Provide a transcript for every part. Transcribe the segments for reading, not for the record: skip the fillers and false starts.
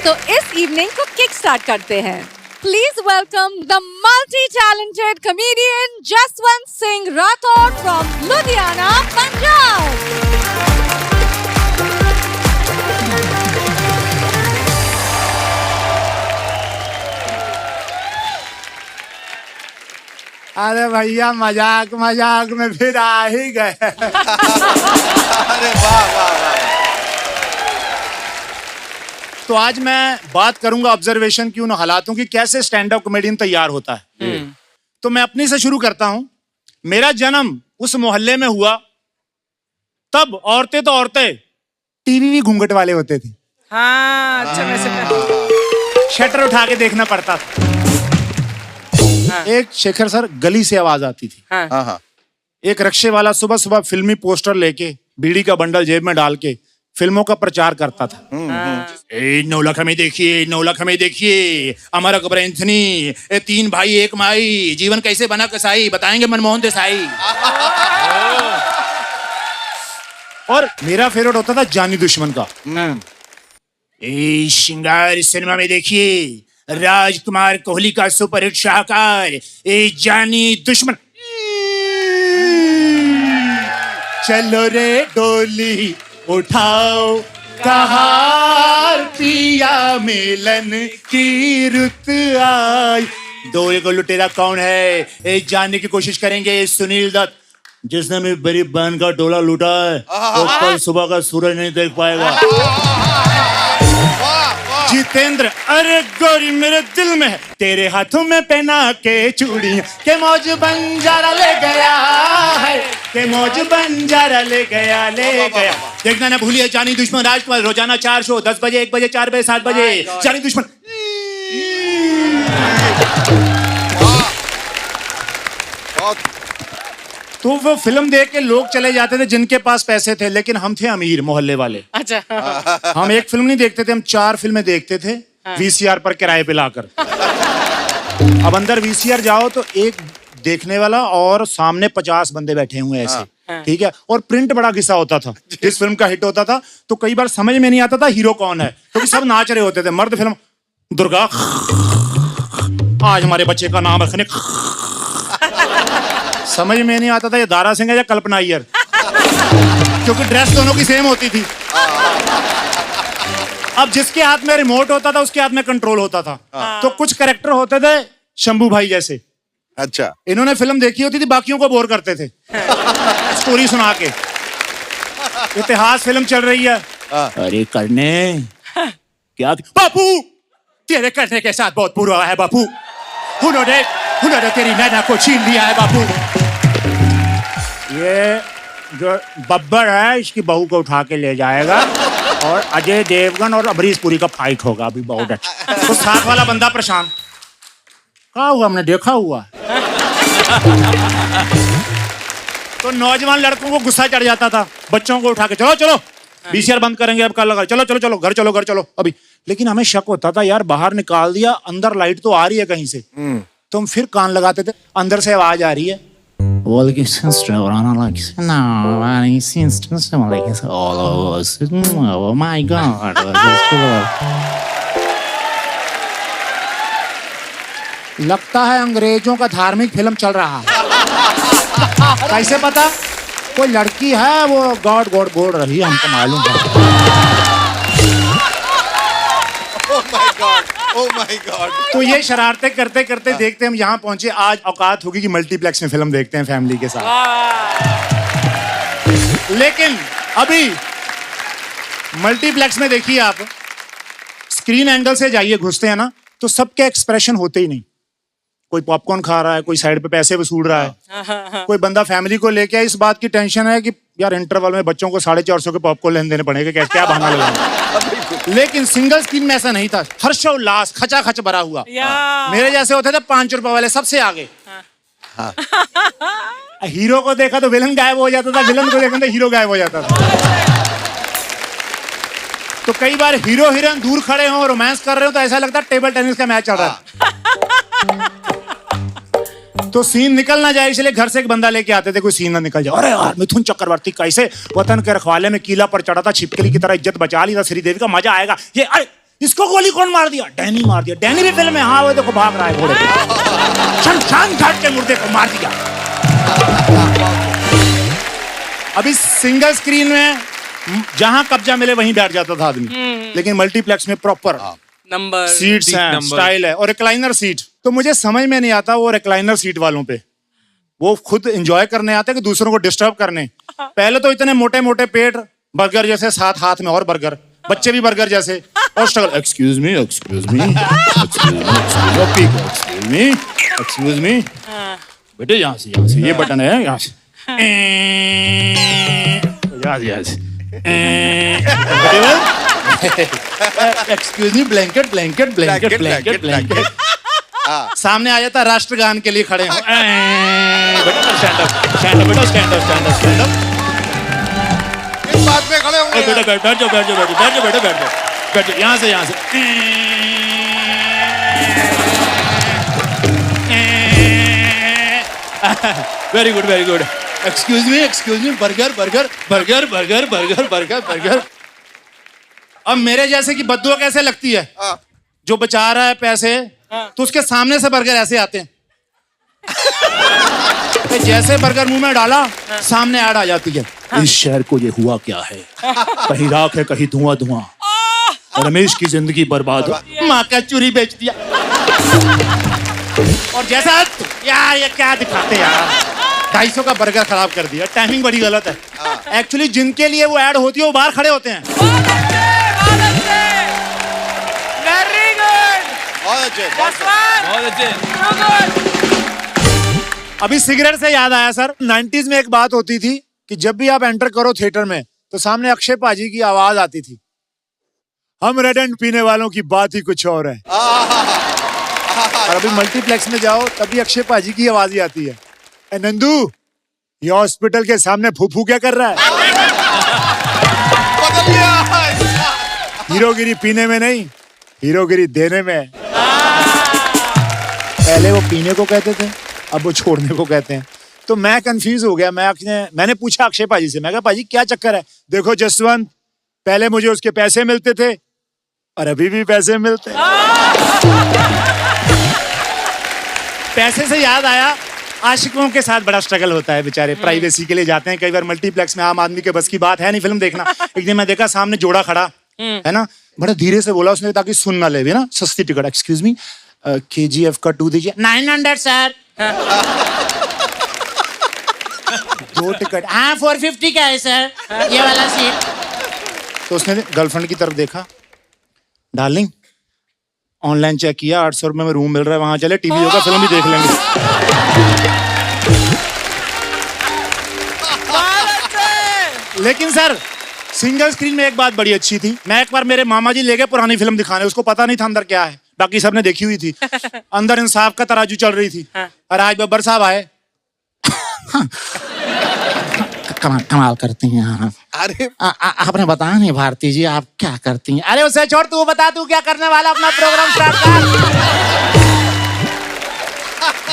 तो इस इवनिंग को किक स्टार्ट करते हैं। Please welcome the multi talented comedian Jaswant Singh Rathore from Ludhiana, Punjab. अरे भैया मजाक मजाक में फिर आ ही गए। अरे वाह वाह वाह। तो आज मैं बात करूंगा ऑब्जर्वेशन की, उन हालातों की, कैसे स्टैंड अप कॉमेडियन तैयार होता है। तो मैं अपनी से शुरू करता हूं। मेरा जन्म उस मोहल्ले में हुआ, तब औरतें तो औरतें, टीवी भी घूंघट वाले होते थे। हाँ, अच्छा वैसे शटर उठा के देखना पड़ता था। एक शेखर सर गली से आवाज आती थी। हाँ। हाँ। एक रक्शे वाला सुबह सुबह फिल्मी पोस्टर लेके, बीड़ी का बंडल जेब में डाल के फिल्मों का प्रचार करता था। ए 9 लाख हमें देखिए, 9 लाख हमें देखिए, अमर अकबर एंथनी, 3 भाई 1 माई, जीवन कैसे बना कसाई, बताएंगे मनमोहन देसाई। और मेरा फेवरेट होता था जानी दुश्मन का। ए श्रृंगार सिनेमा में देखिए, राजकुमार कोहली का सुपरहिट शाहकार, ए जानी दुश्मन। चलो रे डोली उठाओ, कहार पिया मिलन की रुत आई। दो एगो लुटेरा कौन है, ए जानने की कोशिश करेंगे। सुनील दत्त, जिसने मेरी बड़ी बहन का डोला लूटा है वो कल सुबह का सूरज नहीं देख पाएगा। जितेंद्र, अरे गोरी मेरे दिल में है, तेरे हाथों में पहना के चूड़ियां, के मौज बंजारा ले गया है, के मौज बंजारा ले गया ले गया। देखना ना भूलिए जानी दुश्मन राजकुमार, रोजाना 4 शो, 10 बजे, 1 बजे, 4 बजे, 7 बजे, जानी दुश्मन। तो वो फिल्म देख के लोग चले जाते थे जिनके पास पैसे थे, लेकिन हम थे अमीर मोहल्ले वाले। अच्छा। हम एक फिल्म नहीं देखते थे, हम 4 फिल्में देखते थे। वीसीआर पर किराए पे लाकर। अब अंदर वीसीआर जाओ तो एक देखने वाला और सामने 50 बंदे बैठे हुए ऐसे, ठीक है। और प्रिंट बड़ा घिसा होता था। जिस फिल्म का हिट होता था तो कई बार समझ में नहीं आता था हीरो कौन है, क्योंकि सब नाच रहे होते थे। मर्द फिल्म, दुर्गा, आज हमारे बच्चे का नाम रखने, समझ में नहीं आता था ये दारा सिंह है या कल्पना अय्यर, क्योंकि ड्रेस दोनों की सेम होती थी। अब जिसके हाथ में रिमोट होता था उसके हाथ में कंट्रोल होता था। तो कुछ कैरेक्टर होते थे शंभू भाई जैसे। अच्छा। इन्होंने फिल्म देखी होती थी, बाकियों को बोर करते थे स्टोरी सुना के। इतिहास फिल्म चल रही है, अरे करने क्या बापू, तेरे करने के साथ बहुत बुरा है बापू, उन्होंने तेरी नैना को छीन लिया है बापू। ये जो बब्बर है इसकी बहू को उठा के ले जाएगा और अजय देवगन और अमरीश पुरी का फाइट होगा अभी बहुत अच्छा। तो साथ वाला बंदा परेशान, क्या हुआ, हमने देखा हुआ। तो नौजवान लड़कों को गुस्सा चढ़ जाता था, बच्चों को उठा के चलो चलो वीसीआर बंद करेंगे अब, कल लगा, चलो चलो चलो घर चलो घर चलो अभी। लेकिन हमें शक होता था यार बाहर निकाल दिया, अंदर लाइट तो आ रही है कहीं से। तो हम फिर कान लगाते थे, अंदर से आवाज आ रही है, लगता है अंग्रेजों का धार्मिक फिल्म चल रहा है। कैसे पता? कोई लड़की है वो गॉड गॉड बोल रही है, हमको मालूम है। Oh my God. तो ये शरारतें करते करते देखते हम यहाँ पहुंचे। आज औकात होगी कि मल्टीप्लेक्स में फिल्म देखते हैं फैमिली के साथ। लेकिन अभी मल्टीप्लेक्स में देखिए आप, स्क्रीन एंगल से जाइए, घुसते हैं ना तो सबके एक्सप्रेशन होते ही नहीं। कोई पॉपकॉर्न खा रहा है, कोई साइड पे पैसे वसूल रहा है, कोई बंदा फैमिली को लेके इस बात की टेंशन है कि यार इंटरवल में बच्चों को 450 के पॉपकॉर्न लेने देने पड़ेंगे, क्या बहाना लगाना। लेकिन सिंगल स्क्रीन में ऐसा नहीं था, हर्षोल्लास खचा खच भरा हुआ। मेरे जैसे होते थे 5 रुपए वाले सबसे आगे। हीरो को देखा तो विलन गायब हो जाता था, विलन को देखा तो हीरो गायब हो जाता था। तो कई बार हीरो हीरोइन दूर खड़े हों, रोमांस कर रहे हो तो ऐसा लगता है टेबल टेनिस का मैच चल रहा है। तो सीन निकल ना जाए इसलिए घर से एक बंदा लेके आते थे, कोई सीन ना निकल जाए। अरे यार मिथुन चक्रवर्ती कैसे वतन के रखवाले में किला पर चढ़ा था, छिपकली की तरह इज्जत बचा ली था, श्रीदेवी का मजा आएगा। ये अरे इसको गोली कौन मार दिया? डैनी मार दिया। डैनी भी फिल्म में, हाँ वो देखो भाग रहा है घोड़े पे। शमशान घाट के मुर्दे को मार दिया। अभी सिंगल स्क्रीन में जहां कब्जा मिले वहीं बैठ जाता था आदमी, लेकिन मल्टीप्लेक्स में प्रॉपर नंबर सीट्स हैं, स्टाइल है और रिक्लाइनर सीट। तो मुझे समझ में नहीं आता वो रिक्लाइनर सीट वालों पे, वो खुद एंजॉय करने आते हैं कि दूसरों को डिस्टर्ब करने। पहले तो इतने मोटे मोटे पेट, बर्गर जैसे, साथ हाथ में और बर्गर, बच्चे भी बर्गर जैसे, और struggle. Excuse me, excuse me, excuse me, excuse me बेटे, यहाँ से ये बटन है, यहाँ से यहाँ say excuse me, blanket blanket blanket blanket blanket. सामने आ जाता राष्ट्रगान के लिए खड़े हो। बेटा स्टैंड अप, स्टैंड अप, बेटा stand up, stand up, stand up. किस बात पे खड़े होंगे? बेटा बैठ जाओ, बैठ जाओ, बैठ जाओ, बैठ जाओ, बैठ जाओ, बैठ जाओ, यहाँ से, यहाँ से। Very good, very good. Excuse me, burger burger burger burger burger burger burger. अब मेरे जैसे की बद्दुआ कैसे लगती है? जो बचा रहा है पैसे, तो उसके सामने से बर्गर ऐसे आते हैं। जैसे बर्गर मुंह में डाला, सामने ऐड आ जाती है। इस शहर को ये हुआ क्या है? कहीं राख है, कहीं धुआं धुआं। रमेश की जिंदगी बर्बाद हो, माँ का चूरी बेच दिया। और जैसा यार ये क्या दिखाते यार, 250 का बर्गर खराब कर दिया। टाइमिंग बड़ी गलत है। एक्चुअली जिनके लिए वो ऐड होती है वो बाहर खड़े होते हैं। वेरी गुड, बहुत अच्छे, बहुत अच्छे। अभी सिगरेट से याद आया सर, 90s में एक बात होती थी कि जब भी आप एंटर करो थिएटर में तो सामने अक्षय पाजी की आवाज आती थी, हम रेड एंड पीने वालों की बात ही कुछ और है। और अभी मल्टीप्लेक्स में जाओ तभी अक्षय पाजी की आवाज ही आती है, ए नंदू ये हॉस्पिटल के सामने फूफू क्या कर रहा है? बदल गया। हीरोगिरी पीने में नहीं, हीरोगिरी देने में। पहले वो पीने को कहते थे, अब वो छोड़ने को कहते हैं। तो मैं कंफ्यूज हो गया। मैंने पूछा अक्षय पाजी से, मैं कहा पाजी क्या चक्कर है? देखो जसवंत, पहले मुझे उसके पैसे मिलते थे और अभी भी पैसे मिलते हैं। पैसे से याद आया, आशिकों के साथ बड़ा स्ट्रगल होता है बेचारे, प्राइवेसी के लिए जाते हैं कई बार मल्टीप्लेक्स में। आम आदमी के बस की बात है नहीं फिल्म देखना। एक दिन मैं देखा सामने जोड़ा खड़ा है ना, बड़ा धीरे से बोला उसने ताकि सुन ना ले ना, सस्ती टिकट। एक्सक्यूज मी, KGF का 2 दीजिए। 900 सर। 2 टिकट। हाँ 450 का है सर, ये वाला सीट। तो उसने गर्लफ्रेंड की तरफ देखा, डार्लिंग ऑनलाइन चेक किया, 800 रुपए में रूम मिल रहा है, वहां चले, टीवी होगा, फिल्म भी देख लेंगे। लेकिन सर सिंगल स्क्रीन में एक बात बड़ी अच्छी थी, मैं एक बार मेरे मामा जी ले गए पुरानी फिल्म दिखाने, उसको पता नहीं था अंदर क्या है, बाकी सबने देखी हुई थी। अंदर इंसाफ का तराजू चल रही थी। और आज बब्बर साहब आए। कमाल करती हैं आप। अरे आपने बताया नहीं भारती जी आप क्या करती हैं? अरे उसे छोड़, तू बता तू क्या करने वाला, अपना प्रोग्राम स्टार्ट कर।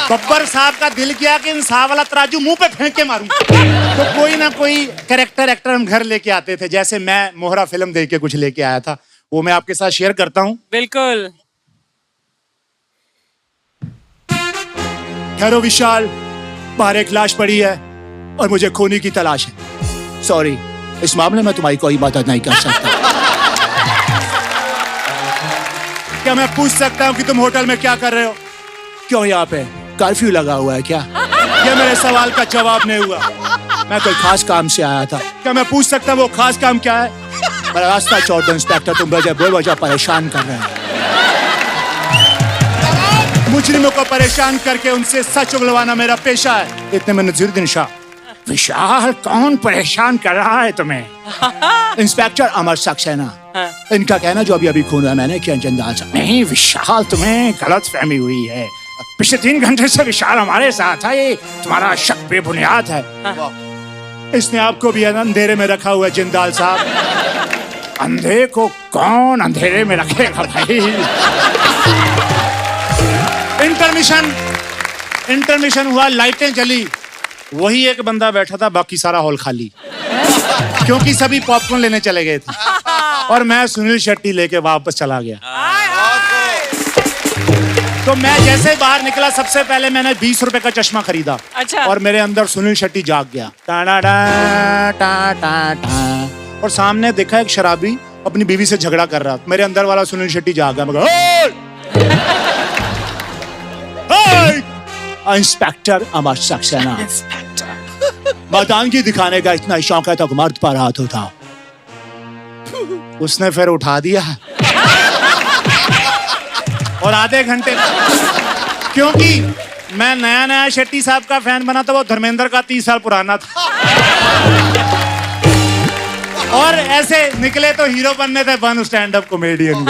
बब्बर साहब का दिल किया कि इंसाफ वाला तराजू मुंह पे फेंक के मारूं। तो कोई ना कोई कैरेक्टर एक्टर हम घर लेके आते थे, जैसे मैं मोहरा फिल्म देख के कुछ लेके आया था, वो मैं आपके साथ शेयर करता हूँ। बिल्कुल। ठहरो विशाल, बाहर एक लाश पड़ी है और मुझे खूनी की तलाश है। सॉरी, इस मामले में तुम्हारी कोई मदद नहीं कर सकता। क्या मैं पूछ सकता हूँ कि तुम होटल में क्या कर रहे हो? क्यों यहाँ पे कर्फ्यू लगा हुआ है क्या? ये मेरे सवाल का जवाब नहीं हुआ। मैं कोई खास काम से आया था। क्या मैं पूछ सकता हूँ वो खास काम क्या है? मेरा रास्ता छोड़ दो इंस्पेक्टर, तुम मुझे बेवजह परेशान कर रहे हैं। मुजरिमों को परेशान करके उनसे सच उगलवाना मेरा पेशा है। इतने में नजीरुद्दीन शाह, विशाल कौन परेशान कर रहा है तुम्हें? इंस्पेक्टर अमर सक्सेना, इनका कहना जो अभी अभी खून हुआ मैंने किया जंजाल साहब। नहीं विशाल, तुम्हें गलत फहमी हुई है। पिछले 3 घंटे से विशाल हमारे साथ है, ये तुम्हारा शक बेबुनियाद है। इसने आपको भी अंधेरे में रखा हुआ है जिंदाल साहब। अंधे को कौन अंधेरे में रखेगा भाई? इंटरमिशन हुआ, लाइटें जली, वही एक बंदा बैठा था, बाकी सारा हॉल खाली, क्योंकि सभी पॉपकॉर्न लेने चले गए थे। और मैं सुनील शेट्टी लेके वापस चला गया। तो मैं जैसे बाहर निकला सबसे पहले मैंने 20 रुपए का चश्मा खरीदा। अच्छा। और मेरे अंदर सुनील शेट्टी जाग गया। टा टा टा। और सामने देखा एक शराबी अपनी बीवी से झगड़ा कर रहा। मेरे अंदर वाला सुनील शेट्टी जाग गया। मैं कहा, इंस्पेक्टर अमर सक्सेना, मर्दानगी दिखाने का इतना शौक है तो मर्द पर हाथ उठा। उसने फिर उठा दिया और आधे घंटे, क्योंकि मैं नया नया शेट्टी साहब का फैन बना था, वो धर्मेंद्र का 30 साल पुराना था। और ऐसे निकले तो हीरो बनने थे, बन स्टैंड अप कॉमेडियन।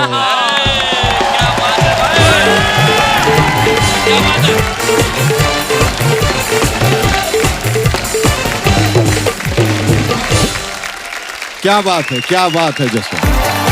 क्या बात है जसवंत।